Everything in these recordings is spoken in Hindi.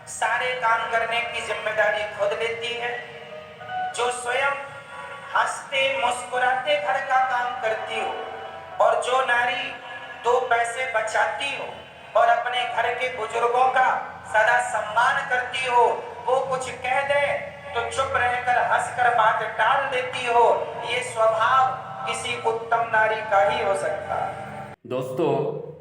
सारे काम करने की जिम्मेदारी खुद लेती है, जो स्वयं हंसते मुस्कुराते घर का काम करती हो, और जो नारी 2 पैसे बचाती हो और अपने घर के बुजुर्गों का सदा सम्मान करती हो, वो कुछ कह दे तो चुप रहकर हंसकर बात टाल देती हो, ये स्वभाव किसी उत्तम नारी का ही हो सकता है। दोस्तों,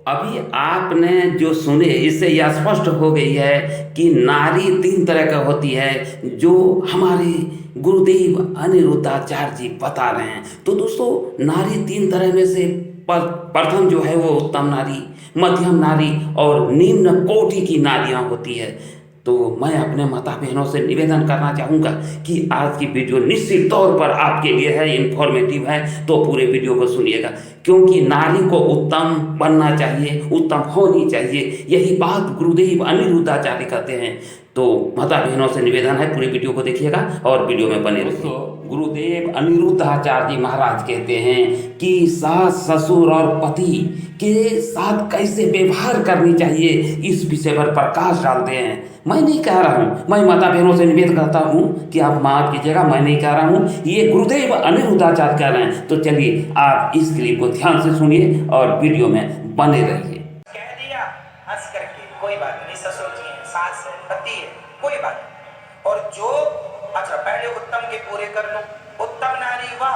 अभी आपने जो सुने इससे यह स्पष्ट हो गई है कि नारी 3 तरह का होती है, जो हमारे गुरुदेव अनिरुद्धाचार्य जी बता रहे हैं। तो दोस्तों, नारी 3 तरह में से प्रथम जो है वो उत्तम नारी, मध्यम नारी और निम्न कोटि की नारियां होती है। तो मैं अपने माता बहनों से निवेदन करना चाहूँगा कि आज की वीडियो निश्चित तौर पर आपके लिए है, इन्फॉर्मेटिव है, तो पूरे वीडियो को सुनिएगा, क्योंकि नारी को उत्तम बनना चाहिए, उत्तम होनी चाहिए, यही बात गुरुदेव अनिरुद्धाचार्य कहते हैं। तो माता बहनों से निवेदन है, पूरी वीडियो को देखिएगा और वीडियो में बने रहिए। गुरुदेव अनिरुद्धाचार्य जी महाराज कहते हैं कि सास ससुर और पति के साथ कैसे व्यवहार करनी चाहिए, इस विषय पर प्रकाश डालते हैं। मैं नहीं कह रहा हूँ, मैं माता बहनों से निवेदन करता हूँ कि आप माफ कीजिएगा, मैं नहीं कह रहा हूँ, ये गुरुदेव अनिरुद्धाचार्य कह रहे हैं। तो चलिए आप इस क्लिप को ध्यान से सुनिए और वीडियो में बने रहिए। कह दिया हंस करके, कोई बात नहीं, ससुर जी हैं, सास है, पति है, कोई बात नहीं। और जो अच्छा पहले उत्तम के पूरे कर लो। उत्तम नारी वह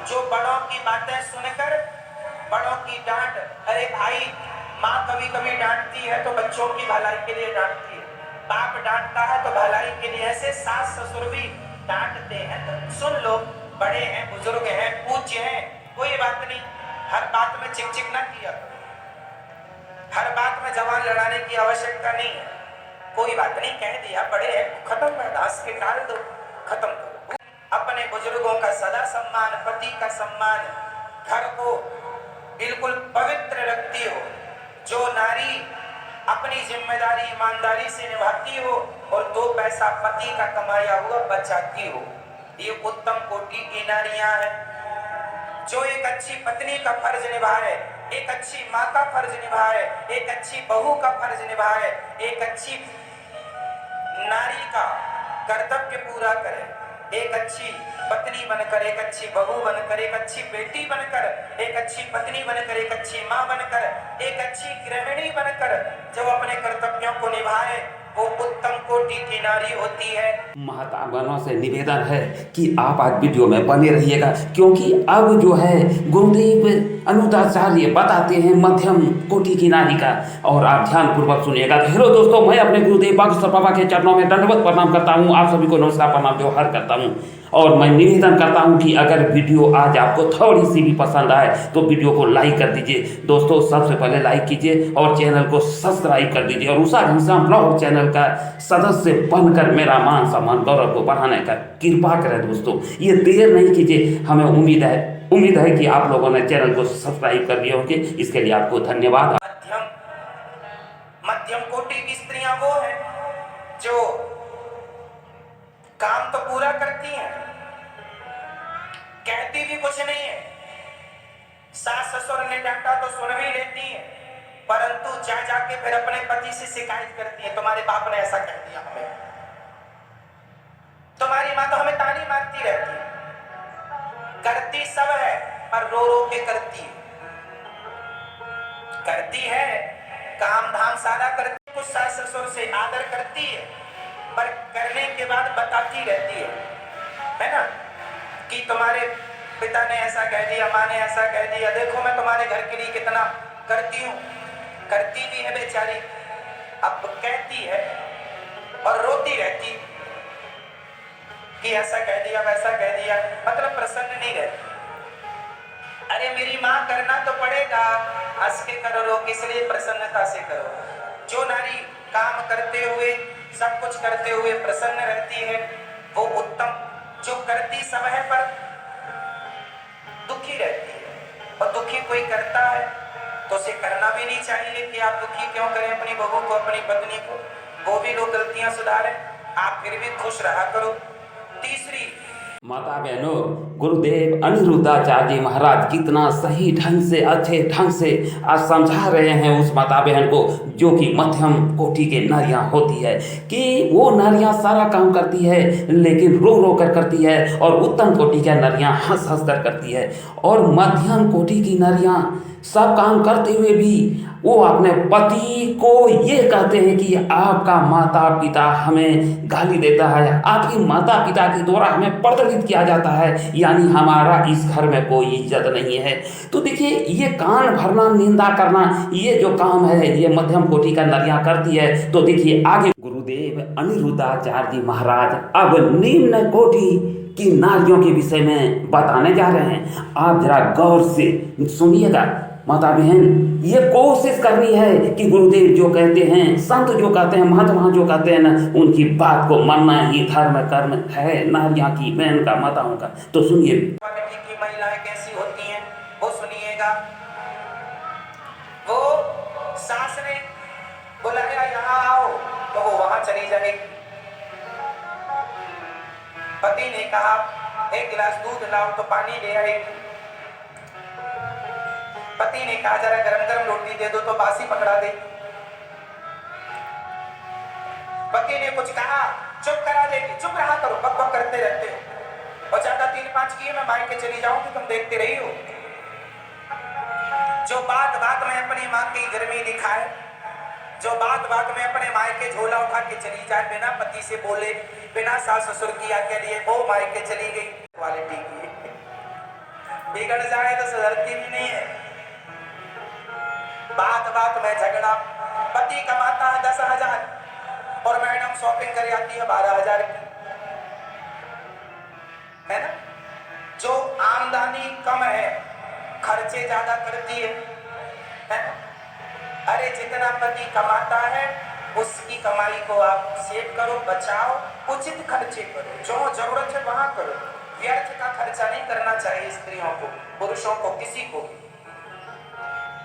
जो बड़ों की बातें सुनकर बड़ों की डांट, अरे भाई माँ कभी कभी डांटती है तो बच्चों की भलाई के लिए डांटती है, बाप डांटता है तो भलाई के लिए, ऐसे सास ससुर भी डांटते हैं तो सुन लो, बड़े हैं, बुजुर्ग हैं, पूज्य हैं, कोई बात नहीं। हर बात में चिक चिक ना किया, हर बात में जवान लड़ाने की आवश्यकता नहीं है, कोई बात नहीं, कह दिया बड़े हैं, खत्म, बर्दाश्त के टाल दो, खत्म करो। अपने बुजुर्गों का सदा सम्मान, पति का सम्मान, घर को बिल्कुल पवित्र रखती हो, जो नारी अपनी जिम्मेदारी ईमानदारी से निभाती हो और 2 पैसा पति का कमाया हुआ बचाती हो, ये उत्तम कोटि की नारियां हैं। जो एक अच्छी पत्नी का फर्ज निभाए, एक अच्छी माँ का फर्ज निभाए, एक अच्छी बहू का फर्ज निभाए, एक अच्छी नारी का कर्तव्य पूरा करे, एक अच्छी पत्नी बनकर, एक अच्छी बहू बनकर, एक अच्छी बेटी बनकर, एक अच्छी पत्नी बनकर, एक अच्छी माँ बनकर, एक अच्छी गृहिणी बनकर जब अपने कर्तव्यों को निभाए, वो उत्तम कोटि की नारी होती है। माता बहनों से निवेदन है कि आप आज वीडियो में बने रहिएगा, क्योंकि अब जो है गुरुदेव अनिरुद्धाचार्य बताते हैं मध्यम कोटि की नारी का, और आप ध्यानपूर्वक सुनिएगा। तो हेलो दोस्तों, मैं अपने गुरुदेव बागेश्वर बाबा के चरणों में दंडवत प्रणाम करता हूँ, आप सभी को नमस्कार प्रणाम व्यवहार करता हूँ, और मैं निवेदन करता हूँ कि अगर वीडियो आज आपको थोड़ी सी भी पसंद आए तो वीडियो को लाइक कर दीजिए। दोस्तों, सबसे पहले लाइक कीजिए और चैनल को सब्सक्राइब कर दीजिए, और उषा घनश्याम ब्लॉग चैनल का सदस्य बनकर मेरा मान सम्मान गौरव को बढ़ाने का कृपा करें। दोस्तों, ये देर नहीं कीजिए, हमें उम्मीद है कि आप लोगों ने चैनल को सब्सक्राइब कर दिए होंगे, इसके लिए आपको धन्यवाद। मध्यम कोटि की स्त्रियां वो हैं जो काम तो पूरा करती हैं, कहती भी कुछ नहीं है, सास ससुर ने डांटा तो सुन भी लेती हैं, परंतु जा जाके फिर अपने पति से शिकायत करती है, तुम्हारे बाप ने ऐसा कह दिया हमें, तुम्हारी माँ तो हमें ताली मारती रहती है। करती सब है पर रो रो के करती है, काम धाम सारा करती, कुछ सास ससुर से आदर करती है, पर करने के बाद बताती रहती है ना, कि तुम्हारे पिता ने ऐसा कह दिया, माँ ने ऐसा कह दिया, देखो मैं तुम्हारे घर के लिए कितना करती हूँ, करती भी है बेचारी, अब कहती है और रोती रहती कि ऐसा कह दिया, वैसा कह दिया, मतलब प्रसन्न नहीं रहती। अरे मेरी माँ, करना तो पड़ेगा, हंस के करो, रो इसलिए प्रसन्नता से करो। जो नारी काम करते हुए, सब कुछ करते हुए प्रसन्न रहती है, वो उत्तम। जो करती सब है पर दुखी रहती है, और दुखी कोई करता है तो उसे करना भी नहीं चाहिए कि आप दुखी क्यों करें अपनी बहू को, अपनी पत्नी को, वो भी लोग गलतियां सुधारें, आप फिर भी खुश रहा करो। तीसरी, माता बहनों, गुरुदेव अनिरुद्धाचार्य जी महाराज कितना सही ढंग से अच्छे ढंग से आज समझा रहे हैं उस माता बहन को जो कि मध्यम कोटि के नारियां होती है, कि वो नारियां सारा काम करती है लेकिन रो रो कर करती है, और उत्तम कोटि की नारियां हंस हंस कर करती है। और मध्यम कोटि की नारियां सब काम करते हुए भी वो अपने पति को ये कहते हैं कि आपका माता पिता हमें गाली देता है, आपकी माता पिता के द्वारा हमें प्रताड़ित किया जाता है, यानी हमारा इस घर में कोई इज्जत नहीं है। तो देखिए, ये कान भरना, निंदा करना, ये जो काम है ये मध्यम कोटि का नारियां करती है। तो देखिए आगे गुरुदेव अनिरुद्धाचार्य जी महाराज अब निम्न कोटि की नारियों के विषय में बताने जा रहे हैं। आप जरा गौर से सुनिएगा माता बहन, ये कोशिश करनी है कि गुरुदेव जो कहते हैं, संत जो कहते हैं, महात्मा जो कहते हैं ना, उनकी बात को मानना ही धर्म कर्म है नारियां की, बहन का, माताओं का। तो सुनिए क्वालिटी की महिलाएं कैसी होती हैं वो सुनिएगा। वो सास ने बुलाया यहाँ आओ तो वो वहां चली जाएगी। पति ने कहा एक गिलास दूध लाओ तो पानी ले आएगी। पति ने कहा जरा गरम गरम रोटी दे दो तो बासी पकड़ा दे। पति ने कुछ कहा चुप करा देगी, चुप रहा करो, बक बक करते रहते हो, और ज्यादा 3-5 किए मैं मायके चली जाऊंगी, तुम देखते रही हो। जो बात बात में अपनी माँ की गर्मी दिखाए, जो बात बात में अपने मायके झोला उठा के चली जाए, बिना पति से बोले, बिना सास ससुर की आज्ञा लिए वो मायके चली गई, क्वालिटी की बिगड़ जाए तो सुधरती भी नहीं है। बात बात में झगड़ा, पति कमाता है 10,000 और मैडम शॉपिंग कर आती है 12,000 की, है ना। जो आमदनी कम है खर्चे ज्यादा करती है ना? अरे जितना पति कमाता है उसकी कमाई को आप सेव करो, बचाओ, उचित खर्चे करो, जो जरूरत है वहां करो। व्यर्थ का खर्चा नहीं करना चाहिए स्त्रियों को, पुरुषों को, किसी को।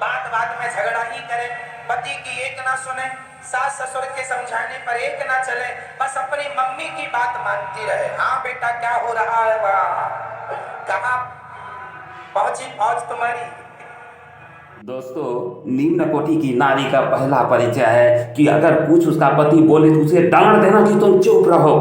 बात बात में झगड़ा ही करे, पति की एक ना सुने, सास ससुर के समझाने पर एक ना चले, बस अपनी मम्मी की बात मानती रहे। हाँ बेटा क्या हो रहा है, वाह कहाँ पहुंची फौज तुम्हारी। दोस्तों, निम्न कोटि की नारी का पहला परिचय है कि अगर कुछ उसका पति बोले तो उसे डांट देना कि तुम चुप रहो।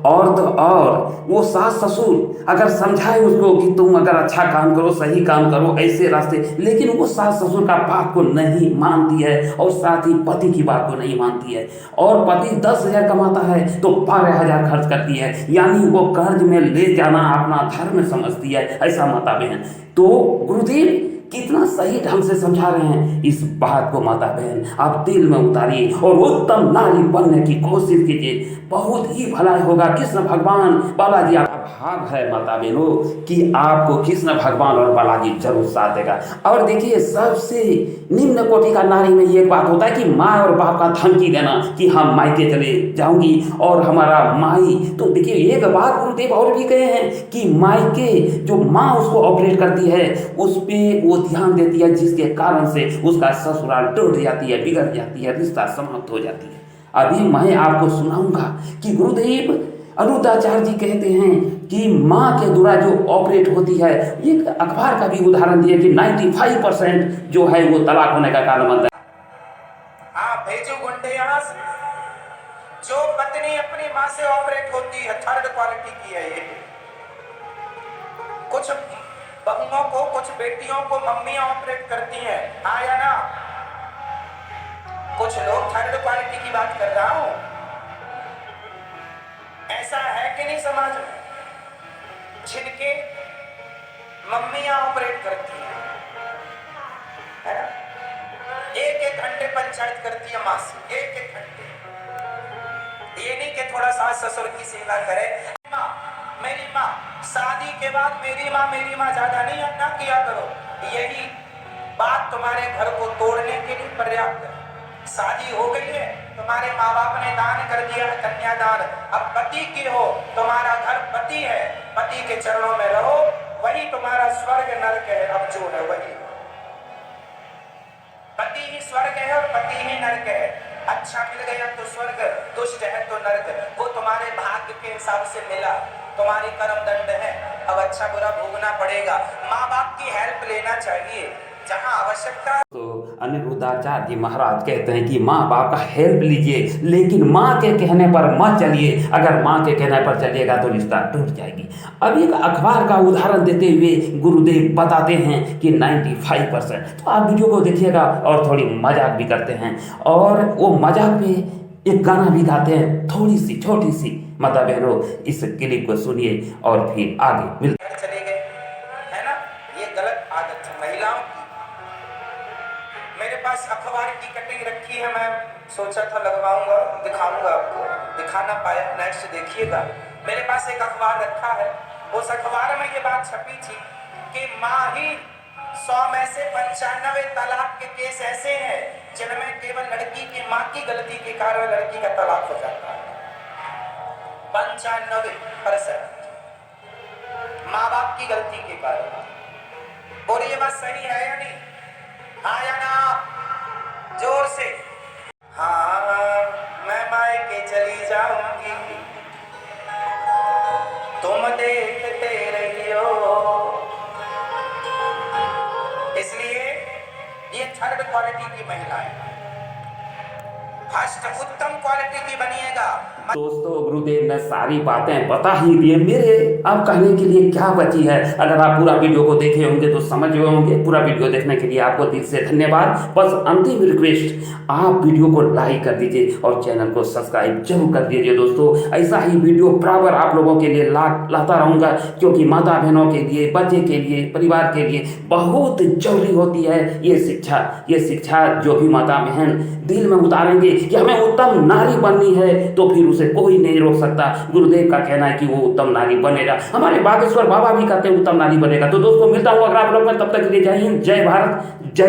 और तो और वो सास ससुर अगर समझाए उसको कि तुम अगर अच्छा काम करो, सही काम करो, ऐसे रास्ते, लेकिन वो सास ससुर का बात को नहीं मानती है और साथ ही पति की बात को नहीं मानती है। और पति 10,000 कमाता है तो 12,000 खर्च करती है, यानी वो कर्ज में ले जाना अपना धर्म समझती है, ऐसा माता बहन। तो गुरुदेव कितना सही ढंग से समझा रहे हैं इस बात को माता बहन, आप दिल में उतारिए और उत्तम नारी बनने की कोशिश कीजिए, बहुत ही भलाई होगा। कृष्ण भगवान बालाजी आपका भाग है माता बहनों कि आपको कृष्ण भगवान और बालाजी जरूर साथ देगा। और देखिए, सबसे निम्न कोटि का नारी में ये बात होता है कि माँ और बाप का धमकी देना कि हम मायके चले जाऊंगी और हमारा माई। तो देखिए, एक बात गुरुदेव और भी कहे हैं कि मायके जो माँ उसको ऑपरेट करती है उस पे वो ध्यान देती है, जिसके कारण से उसका ससुराल टूट जाती है, बिगड़ जाती है, रिश्ता समाप्त हो जाती है। अभी मैं आपको सुनाऊंगा कि गुरुदेव अनिरुद्धाचार्य जी कहते हैं कि माँ के द्वारा जो ऑपरेट होती है, एक अखबार का भी उदाहरण दिया कि 95% जो है वो तलाक होने का कारण बनता है। हाँ भेजो गुंडे यहाँ से। जो पत्नी अपनी माँ से ऑपरेट होती है, थर्ड क्वालिटी की है ये। कुछ बहुओं को, कुछ बेटियों को मम्मियां ऑपरेट करती हैं, हाँ या ना। कुछ लोग थर्ड क्वालिटी की बात कर रहा हूं, ऐसा है कि नहीं समाज में, जिनके मम्मियां ऑपरेट करती हैं, है ना। 1-1 घंटे पंचायत करती है माँ से, 1-1 घंटे। ये नहीं कि थोड़ा सास ससुर की सेवा करे। माँ, मेरी माँ, शादी के बाद मेरी माँ ज्यादा नहीं अपना किया करो, यही बात तुम्हारे घर को तोड़ने के लिए पर्याप्त है। शादी हो गई है, तुम्हारे माँ बाप ने दान कर दिया है, कन्यादान, अब पति की हो, तुम्हारा घर पति है, पति के चरणों में रहो, वही तुम्हारा स्वर्ग नरक है। अब जो है वही, पति ही स्वर्ग है और पति ही नरक है। अच्छा मिल गया तो स्वर्ग, दुष्ट है तो नरक। वो तुम्हारे भाग्य के हिसाब से मिला, तुम्हारी कर्म दंड है। अब अच्छा बुरा भोगना पड़ेगा। माँ बाप की हेल्प लेना चाहिए जहाँ आवश्यकता। तो अनिरुद्धाचार्य जी महाराज कहते हैं कि माँ बाप का हेल्प लीजिए, लेकिन माँ के कहने पर मत चलिए। अगर माँ के कहने पर चलिएगा तो रिश्ता टूट जाएगी। अब एक अखबार का उदाहरण देते हुए गुरुदेव बताते हैं कि 95%। तो आप वीडियो को देखिएगा और थोड़ी मजाक भी करते हैं, और वो मजाक में एक गाना भी गाते हैं, थोड़ी सी छोटी सी। माता बहनों, इस क्लिप को सुनिए और फिर आगे मिलते घर चले गए, है ना। ये गलत आदत है महिलाओं की। मेरे पास अखबार की कटिंग रखी है, मैं सोचा था लगवाऊंगा, दिखाऊंगा आपको, दिखा ना पाया। नेक्स्ट देखिएगा। मेरे पास एक अखबार रखा है, उस अखबार में ये बात छपी थी कि माही 100 में से 95 तलाक के केस ऐसे हैं जिनमें केवल लड़की की माँ की गलती के कारण लड़की का तलाक हो जाता है। 95% माँ बाप की गलती के कारण। और ये बात सही है या नहीं? हाँ या ना? जोर से। हाँ, मैं मायके चली जाऊंगी, तुम देखते रहियो। इसलिए ये थर्ड क्वालिटी की महिलाएं, फर्स्ट उत्तम क्वालिटी की बनिएगा। दोस्तों, गुरुदेव ने सारी बातें बता ही दी। मेरे अब कहने के लिए क्या बची है? अगर आप पूरा वीडियो को देखे होंगे तो समझ गए होंगे। पूरा वीडियो देखने के लिए आपको दिल से धन्यवाद। बस अंतिम रिक्वेस्ट, आप वीडियो को लाइक कर दीजिए और चैनल को सब्सक्राइब जरूर कर दीजिए। दोस्तों, ऐसा ही वीडियो बराबर आप लोगों के लिए लाता रहूँगा, क्योंकि माता बहनों के लिए, बच्चे के लिए, परिवार के लिए बहुत जरूरी होती है ये शिक्षा। ये शिक्षा जो भी माता बहन दिल में उतारेंगे कि हमें उत्तम नारी बननी है, तो फिर उसे कोई नहीं रोक सकता। गुरुदेव का कहना है कि वो उत्तम नारी बनेगा। हमारे बागेश्वर बाबा भी कहते हैं उत्तम नारी बनेगा। तो दोस्तों, मिलता हूँ अगला ब्लॉग में। तब तक के लिए जय हिंद, जय भारत, जय।